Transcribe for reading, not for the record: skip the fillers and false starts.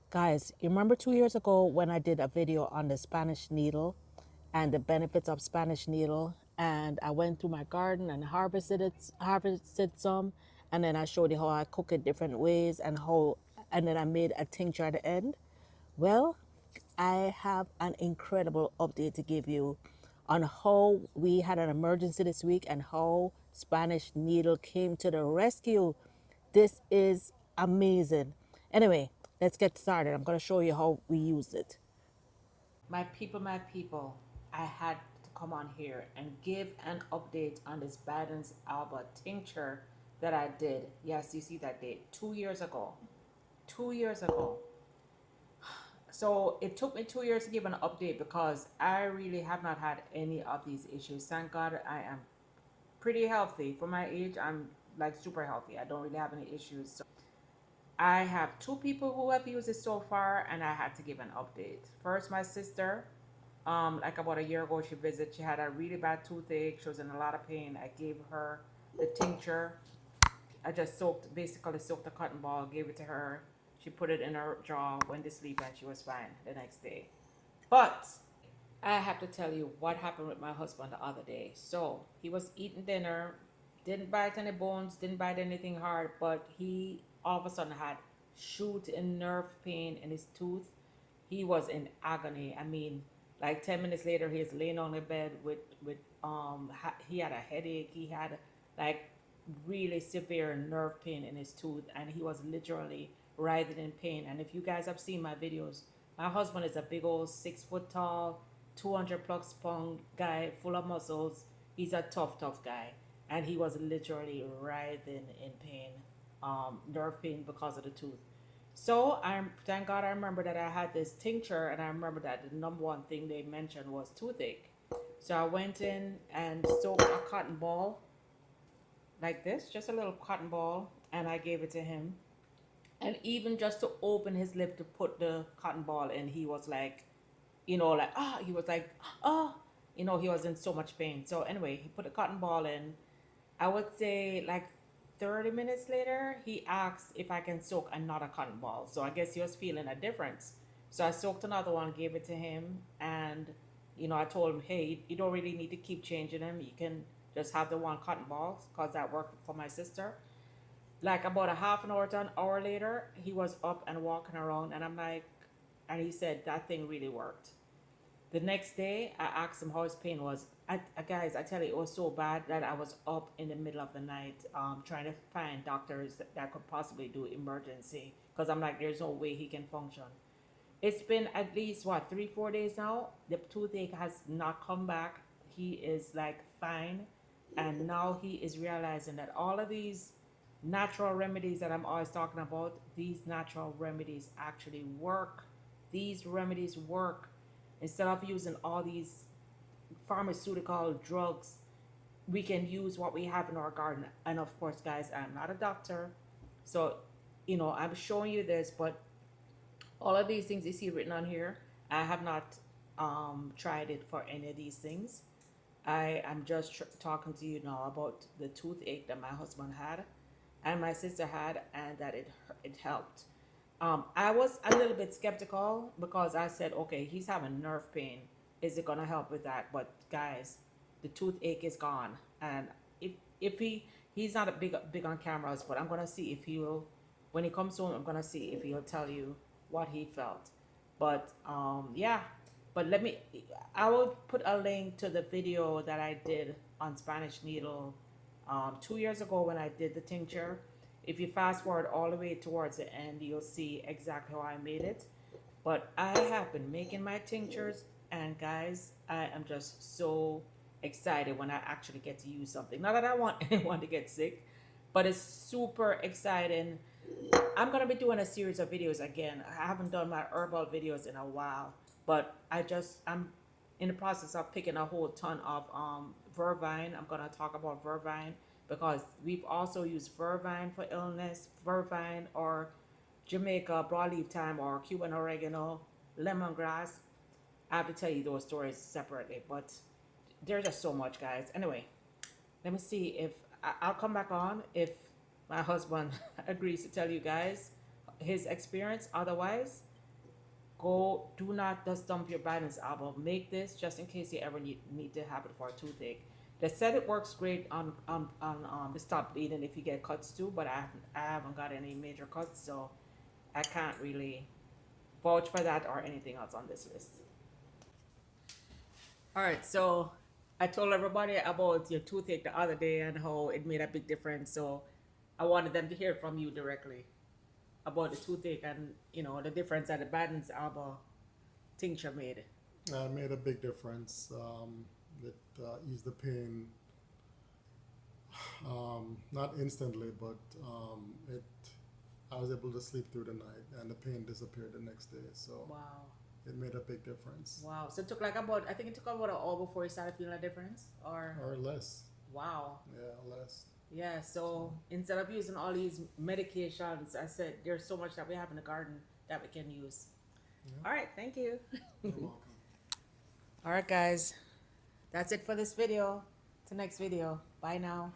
Guys, you remember 2 years ago when I did a video on the Spanish needle and the benefits of Spanish needle? And I went through my garden and harvested some, and then I showed you how I cook it different ways and then I made a tincture at the end. Well, I have an incredible update to give you on how we had an emergency this week and how Spanish needle came to the rescue. This is amazing. Anyway, let's get started. I'm going to show you how we used it. My people, I had to come on here and give an update on this Bidens Alba tincture that I did. Yes, you see that date, 2 years ago. 2 years ago. So it took me 2 years to give an update because I really have not had any of these issues. Thank God I am pretty healthy. For my age, I'm like super healthy. I don't really have any issues. So I have two people who have used it so far, and I had to give an update. First, my sister, like about a year ago, she visited. She had a really bad toothache. She was in a lot of pain. I gave her the tincture. I just basically soaked a cotton ball, gave it to her. She put it in her jaw, went to sleep, and she was fine the next day. But I have to tell you what happened with my husband the other day. So he was eating dinner, didn't bite any bones, didn't bite anything hard, but he all of a sudden had shoot and nerve pain in his tooth. He was in agony. I mean, like 10 minutes later, he's laying on the bed he had a headache. He had like really severe nerve pain in his tooth, and he was literally writhing in pain. And if you guys have seen my videos, my husband is a big old 6 foot tall, 200 plus pound guy, full of muscles. He's a tough guy, and he was literally writhing in pain, nerve pain because of the tooth. So I thank God I remember that I had this tincture, and I remember that the number one thing they mentioned was toothache. So I went in and soaked a cotton ball like this, just a little cotton ball, and I gave it to him. And even just to open his lip to put the cotton ball in, he was like, like, he was like, ah, he was in so much pain. So anyway, he put the cotton ball in. I would say like 30 minutes later, he asked if I can soak another cotton ball. So I guess he was feeling a difference. So I soaked another one, gave it to him, and I told him, hey, you don't really need to keep changing them. You can just have the one cotton ball because that worked for my sister. Like about a half an hour to an hour later, he was up and walking around, and I'm like, and he said that thing really worked. The next day, I asked him how his pain was. Guys, I tell you, it was so bad that I was up in the middle of the night trying to find doctors that could possibly do emergency because I'm like, there's no way he can function. It's been at least, what, 3, 4 days now? The toothache has not come back. He is like fine. And now he is realizing that all of these natural remedies that I'm always talking about, these natural remedies actually work. These remedies work. Instead of using all these pharmaceutical drugs, we can use what we have in our garden. And of course, guys, I'm not a doctor. So, I'm showing you this, but all of these things you see written on here, I have not tried it for any of these things. I am just talking to you now about the toothache that my husband had and my sister had, and that it helped. I was a little bit skeptical because I said, okay, he's having nerve pain. Is it gonna help with that? But guys, the toothache is gone, and if he's not a big on cameras, but I'm gonna see if he will. When he comes home, I'm gonna see if he'll tell you what he felt. But yeah. But I will put a link to the video that I did on Spanish needle 2 years ago when I did the tincture. If you fast forward all the way towards the end, you'll see exactly how I made it. But I have been making my tinctures, and guys, I am just so excited when I actually get to use something. Not that I want anyone to get sick, but it's super exciting. I'm gonna be doing a series of videos again. I haven't done my herbal videos in a while, but I'm in the process of picking a whole ton of vervine. I'm gonna talk about vervine because we've also used vervine for illness, vervine or Jamaica broadleaf thyme or Cuban oregano, lemongrass. I have to tell you those stories separately, but there's just so much, guys. Anyway, let me see if I'll come back on if my husband agrees to tell you guys his experience. Otherwise, go, do not just dump your Bidens Alba. Make this just in case you ever need to have it for a toothache. They said it works great on the stop bleeding if you get cuts too, but I haven't got any major cuts, so I can't really vouch for that or anything else on this list. All right, so I told everybody about your toothache the other day and how it made a big difference. So I wanted them to hear from you directly about the toothache and the difference that the Bidens Alba tincture made. It made a big difference. It eased the pain, not instantly, but it. I was able to sleep through the night, and the pain disappeared the next day. So Wow. it made a big difference, Wow. So it took like I think it took about an hour before you started feeling a difference? Or, or less. wow. Yeah, less. Yeah, So so instead of using all these medications, I said there's so much that we have in the garden that we can use. yeah, All right, thank you. you're welcome. All right, guys. That's it for this video. Till next video. Bye now.